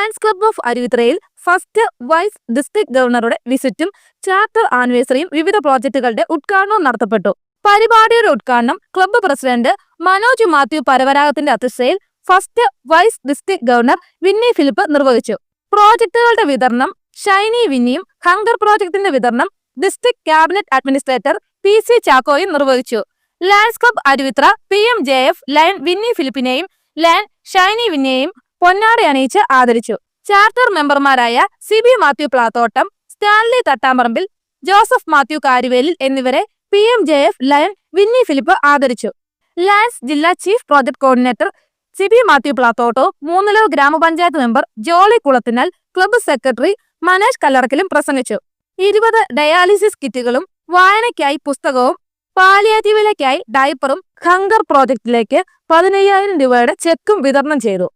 Lions club of അരുവിത്രയിൽ first vice district ഗവർണറുടെ വിസിറ്റും ചാർട്ടർ ആനിവേഴ്സറിയും വിവിധ പ്രോജക്ടുകളുടെ ഉദ്ഘാടനവും നടത്തപ്പെട്ടു. പരിപാടിയുടെ ഉദ്ഘാടനം ക്ലബ്ബ് പ്രസിഡന്റ് മനോജ് മാത്യു പരവരാഗത്തിന്റെ അധ്യക്ഷതയിൽ first vice district governor Winnie Philip നിർവഹിച്ചു. പ്രോജക്ടുകളുടെ വിതരണം ഷൈനി വിന്നിയും ഹങ്കർ പ്രോജക്ടിന്റെ വിതരണം ഡിസ്ട്രിക്ട് ക്യാബിനറ്റ് അഡ്മിനിസ്ട്രേറ്റർ PC ചാക്കോയും നിർവഹിച്ചു. Lions club Aruvithura PMJF lion Winnie ഫിലിപ്പിനെയും ലയൺ ഷൈനി വിന്നിയെയും പൊന്നാട അണിയിച്ച് ആദരിച്ചു. ചാർട്ടർ മെമ്പർമാരായ CB മാത്യു പ്ലാത്തോട്ടം, സ്റ്റാൻലി തട്ടാമ്പറമ്പിൽ, ജോസഫ് മാത്യു കാരിവേലിൽ എന്നിവരെ PMJF ലയൺ വിന്നി ഫിലിപ്പ് ആദരിച്ചു. ലയൺസ് ജില്ലാ chief project coordinator CB Mathew Plathotto, Moonnilavu ഗ്രാമപഞ്ചായത്ത് member Jolly Kulathinal, club secretary Manesh കല്ലറക്കലും പ്രസംഗിച്ചു. 20 ഡയാലിസിസ് കിറ്റുകളും വായനയ്ക്കായി പുസ്തകവും പാലിയേറ്റീവിലേക്കായി ഡയപ്പറും ഹങ്കർ പ്രോജക്റ്റിലേക്ക് 15,000 രൂപയുടെ ചെക്കും വിതരണം ചെയ്തു.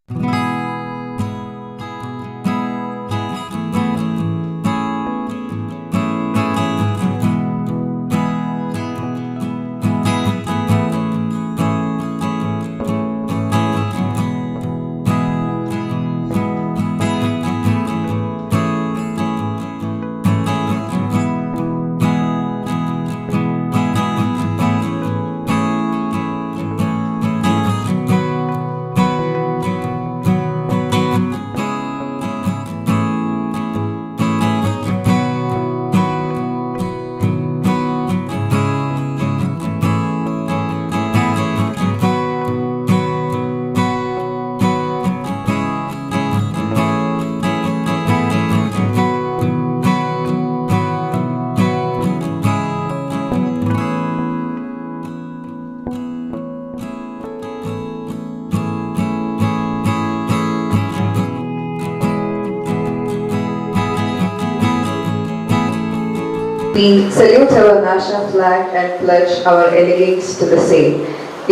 We salute our national flag and pledge our allegiance to the same.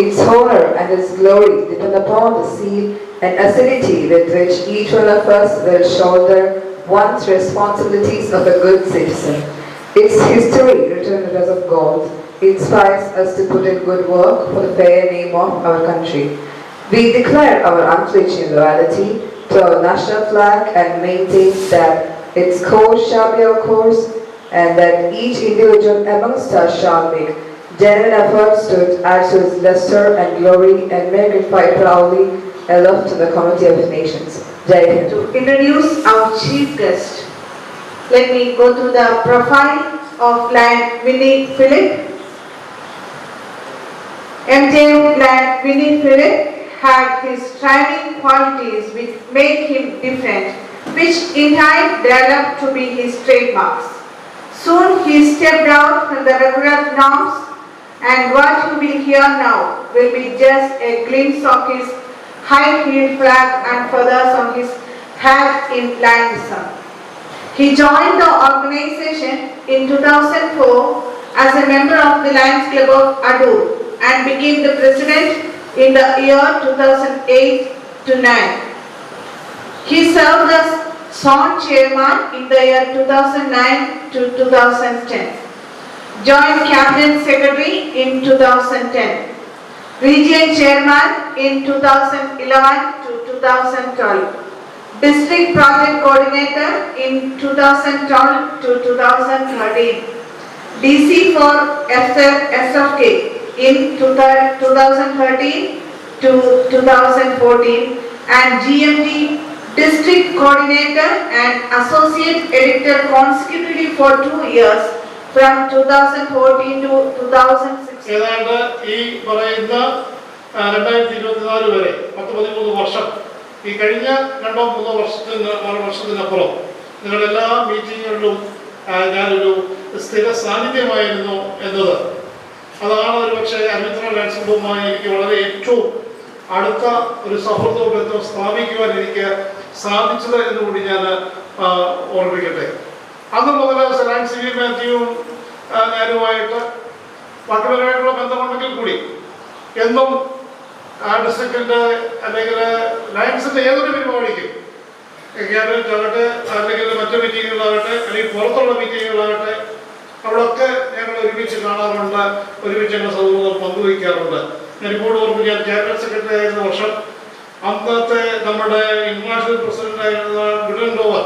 Its honor and its glory depend upon the zeal and assiduity with which each one of us will shoulder one's responsibilities of a good citizen. Its history, written in letters of gold, inspires us to put in good work for the fair name of our country. We declare our unflinching loyalty to our national flag and maintain that its course shall be our course, and that each individual amongst us shall make genuine efforts to add to its luster and glory and make it fight proudly and love to the community of nations. Jai Hind. To introduce our chief guest, let me go through the profile of Lion Winnie Philip. MJF Lion Winnie Philip had his striving qualities which made him different, which in time developed to be his trademarks. Soon he stepped out from the regular norms, and what you will hear now will be just a glimpse of his high-heeled flag and feathers on his hat in Lionism. He joined the organization in 2004 as a member of the Lions Club of Adur and became the president in the year 2008 to 9. He served as Zone Chairman in the year 2009 to 2010. Joint Cabinet Secretary in 2010. Region Chairman in 2011 to 2012. District Project Coordinator in 2012 to 2013. DC for SFK in 2013 to 2014 and GMT District Coordinator and Associate Editor consecutively for 2 years from 2014 to 2016. ഏതാണ്ട് ഈ പറയുന്ന 2024 വരെ 13 വർഷം, ഈ കഴിഞ്ഞ 2-3 വർഷത്തിനപ്പുറം നിങ്ങളെല്ലാ മീറ്റിങ്ങുകളിലും ഞാനൊരു സ്ഥിര സാന്നിധ്യമായിരുന്നു എന്നത് അതാണ് ഒരു പക്ഷേ അരുവിത്ര ലയൺസ് ക്ലബ്ബുമായി എനിക്ക് വളരെ ഏറ്റവും അടുത്ത ഒരു സൗഹൃദ ബന്ധം സ്ഥാപിക്കുവാൻ എനിക്ക് സാധിച്ചത് എന്നുകൂടി ഞാൻ ഓർമ്മിക്കട്ടെ. അന്ന് മുതൽ ലയൺസ് CB മാത്യുവും ഞാനുമായിട്ട് വ്യക്തിപരമായിട്ടുള്ള ബന്ധമുണ്ടെങ്കിൽ കൂടി എന്നും ഡിസ്ട്രിക്റ്റിൻ്റെ അല്ലെങ്കിൽ ലയൺസിൻ്റെ ഏതൊരു പരിപാടിക്കും ക്യാബിനറ്റ് ആകട്ടെ അല്ലെങ്കിൽ മറ്റു മീറ്റിങ്ങുകളാകട്ടെ അല്ലെങ്കിൽ പുറത്തുള്ള മീറ്റിങ്ങുകളാകട്ടെ അവിടെയൊക്കെ ഞങ്ങൾ ഒരുമിച്ച് കാണാറുണ്ട്, ഒരുമിച്ച് ഞങ്ങൾ സൗഹൃദം പങ്കുവയ്ക്കാറുണ്ട്. ഞാനിപ്പോൾ ഓർമ്മിക്കാൻ ക്യാബിനറ്റ് സെക്രട്ടറി ആയിരുന്ന വർഷം അന്നത്തെ നമ്മുടെ ഇന്റർനാഷണൽ പ്രസിഡന്റായിരുന്ന ഗുഡൻഡോവർ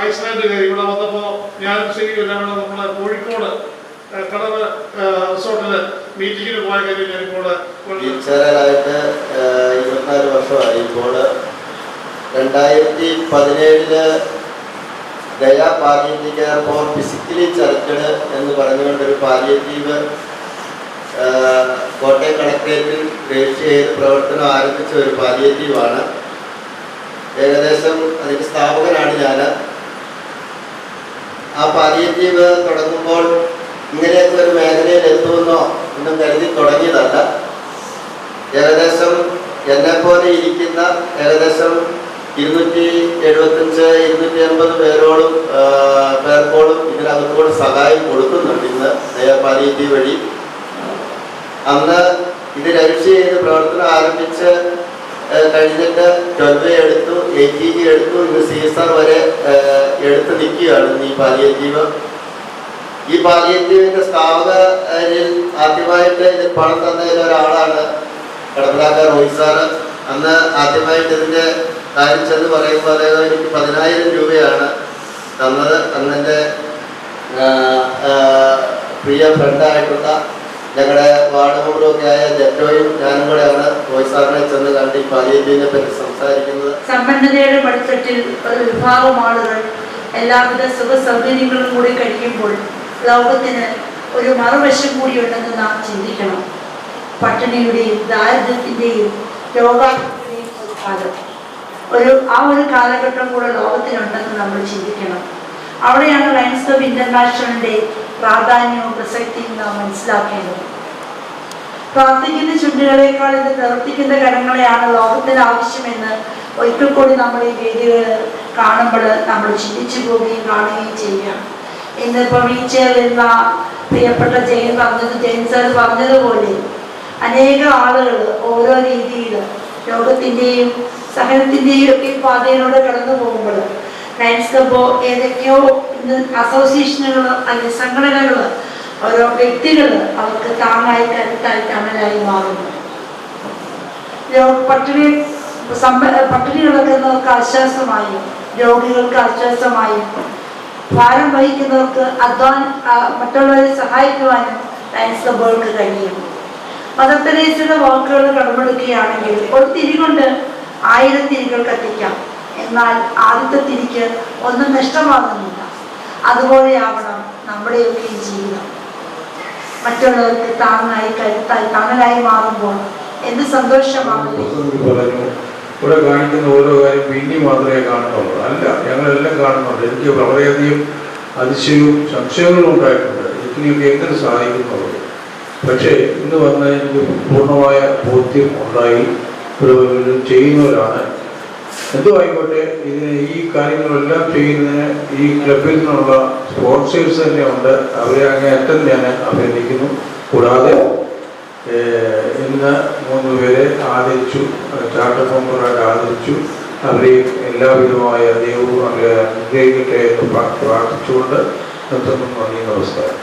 ഐസ്ലാൻഡിലെ ഇവിടെ വന്നപ്പോൾ ഞാനും ശരിയെല്ലാം നമ്മുടെ കോഴിക്കോട് കടവ് റിസോർട്ടില് മീറ്റിങ്ങിന് പോയ കാര്യം ഞാനിപ്പോൾ ടീച്ചറായിട്ട് 24 വർഷമായി. ഇപ്പോൾ 2017 Daya palliative care for physically challenged എന്ന് പറഞ്ഞുകൊണ്ടൊരു പാലിയേറ്റീവ് കോട്ടയം കളക്ടറേറ്റിൽ രജിസ്റ്റർ ചെയ്ത് പ്രവർത്തനം ആരംഭിച്ച ഒരു പാലിയേറ്റീവാണ്. ഏകദേശം അതിൻ്റെ സ്ഥാപകനാണ് ഞാൻ. ആ പാലിയേറ്റീവ് തുടങ്ങുമ്പോൾ ഇങ്ങനെയൊക്കെ ഒരു മേഖലയിൽ എത്തുമെന്നോ ഒന്നും കരുതി തുടങ്ങിയതല്ല. ഏകദേശം എന്നെപ്പോലെ ഇരിക്കുന്ന ഏകദേശം 275-280 പേർക്കോളം ഇതിനകത്തോട് സഹായം കൊടുക്കുന്നുണ്ട് ഇന്ന് ദയാ പാലിയേറ്റീവ് വഴി. അന്ന് ഇത് രജിസ്റ്റർ ചെയ്ത് പ്രവർത്തനം ആരംഭിച്ച് കഴിഞ്ഞിട്ട് 12 എടുത്തു, 80 എടുത്തു, ഇന്ന് CSR വരെ എടുത്ത് നിൽക്കുകയാണ് ഈ പാലിയേറ്റീവ്. ഈ പാലിയേറ്റീവിൻ്റെ സ്ഥാപകരിൽ ആദ്യമായിട്ട് ഇതിൽ പണം തന്നതിൽ ഒരാളാണ് കടപ്പിലാക്കാർ റോയ് സാറ്. അന്ന് ആദ്യമായിട്ട് ഇതിൻ്റെ കാര്യം ചെന്ന് പറയുമ്പോൾ അദ്ദേഹം എനിക്ക് 10,000 രൂപയാണ് തന്നത്. അന്നെൻ്റെ പ്രിയ ഫ്രണ്ടായിട്ടുള്ള ഞങ്ങളുടെ വാർഡ് മെമ്പറൊക്കെ ആയ ജറ്റോയും ഞാനും കൂടെയാണ് റോയ് സാറിനെ ചെന്ന് കണ്ട് ഈ പാലിയേറ്റീവിനെ പറ്റി സംസാരിക്കുന്നത്. സമ്പന്നതയുടെ പടിത്തട്ടിൽ ഒരു വിഭാഗം ആളുകൾ എല്ലാവിധ സുഖ സൗകര്യങ്ങളും കൂടി കഴിയുമ്പോൾ ലോകത്തിന് ഒരു മറുവശം കൂടിയുണ്ടെന്ന് നാം ചിന്തിക്കണം. പട്ടിണിയുടെയും ദാരിദ്ര്യത്തിൻ്റെയും രോഗാതിൻ്റെയും ഒരു കാലം, ആ ഒരു കാലഘട്ടം കൂടെ ലോകത്തിനുണ്ടെന്ന് നമ്മൾ ചിന്തിക്കണം. അവിടെയാണ് ലയൺസ് ക്ലബ് ഇന്റർനാഷണലിന്റെ പ്രാധാന്യവും പ്രസക്തിയും നാം മനസ്സിലാക്കേണ്ടത്. പ്രാർത്ഥിക്കുന്ന ചുണ്ടുകളേക്കാൾ ഇത് പ്രവർത്തിക്കുന്ന കരങ്ങളെയാണ് ലോകത്തിന് ആവശ്യമെന്ന് ഒരിക്കൽ കൂടി നമ്മൾ ഈ വേദികൾ കാണുമ്പോൾ നമ്മൾ ചിന്തിച്ചു പോവുകയും കാണുകയും ചെയ്യുകയാണ്. ഇന്നിപ്പോൾ ഈ ചേർന്ന പ്രിയപ്പെട്ട ജയൻ സാർ പറഞ്ഞതുപോലെ അനേക ആളുകൾ ഓരോ രീതിയിൽ രോഗത്തിൻ്റെയും സഹനത്തിൻ്റെയും ഒക്കെ പാതയിലൂടെ കടന്നു പോകുമ്പോൾ ലയൺസ് ക്ലബോ ഏതൊക്കെയോ ഇന്ന് അസോസിയേഷനുകൾ അല്ലെങ്കിൽ സംഘടനകൾ ഓരോ വ്യക്തികൾ അവർക്ക് താങ്ങായി കരുത്തായി തണലായി മാറുന്നു. പട്ടിണി കിടക്കുന്നവർക്ക് ആശ്വാസമായും രോഗികൾക്ക് ആശ്വാസമായും ഭാരം വഹിക്കുന്നവർക്ക് മറ്റുള്ളവരെ സഹായിക്കുവാനും ലയൺസ് ക്ലബുകൾക്ക് കഴിയും. മദർ തെരേസയുടെ വാക്കുകൾ കടമെടുക്കുകയാണെങ്കിൽ ഒരു തിരി കൊണ്ട് 1000 തിരികൾ കത്തിക്കാം, എന്നാൽ ആദ്യത്തെ തിരിക്ക് ഒന്നും നഷ്ടമാകുന്നില്ല. അതുപോലെയാവണം നമ്മുടെയൊക്കെ ജീവിതം. മറ്റുള്ളവർക്ക് താങ്ങായി കരുത്തായി തണലായി മാറുമ്പോൾ എന്ത് സന്തോഷമാണ്. ഇവിടെ കാണിക്കുന്ന ഓരോ കാര്യം പിന്നെ മാത്രമേ കാണുന്നുള്ളൂ, അല്ല ഞങ്ങളെല്ലാം കാണുന്നുണ്ട്. എനിക്ക് വളരെയധികം അതിശയവും സംശയങ്ങളും ഉണ്ടായിട്ടുണ്ട്, ഇതിനെയൊക്കെ എങ്ങനെ സഹായിക്കുന്നുള്ളൂ. പക്ഷേ ഇന്ന് വന്ന് എനിക്ക് പൂർണ്ണമായ ബോധ്യം ഉണ്ടായി. ചെയ്യുന്നവരാണ് എന്തോ ആയിക്കോട്ടെ, ഇതിന് ഈ കാര്യങ്ങളെല്ലാം ചെയ്യുന്നതിന് ഈ ക്ലബിൽ നിന്നുള്ള സ്പോൺസേഴ്സ് തന്നെ ഉണ്ട്. അവരെ അങ്ങേയറ്റം ഞാൻ അഭിനന്ദിക്കുന്നു. കൂടാതെ ഇന്ന് 3 പേരെ ആദരിച്ചു, ചാർട്ടർ മെമ്പറായിട്ട് ആദരിച്ചു. അവരെയും എല്ലാവിധമായ ദൈവവും അവരെ അനുഗ്രഹിക്കട്ടെ എന്ന് പ്രാർത്ഥിച്ചുകൊണ്ട് നിർത്തുന്നു. നന്ദി, നമസ്കാരം.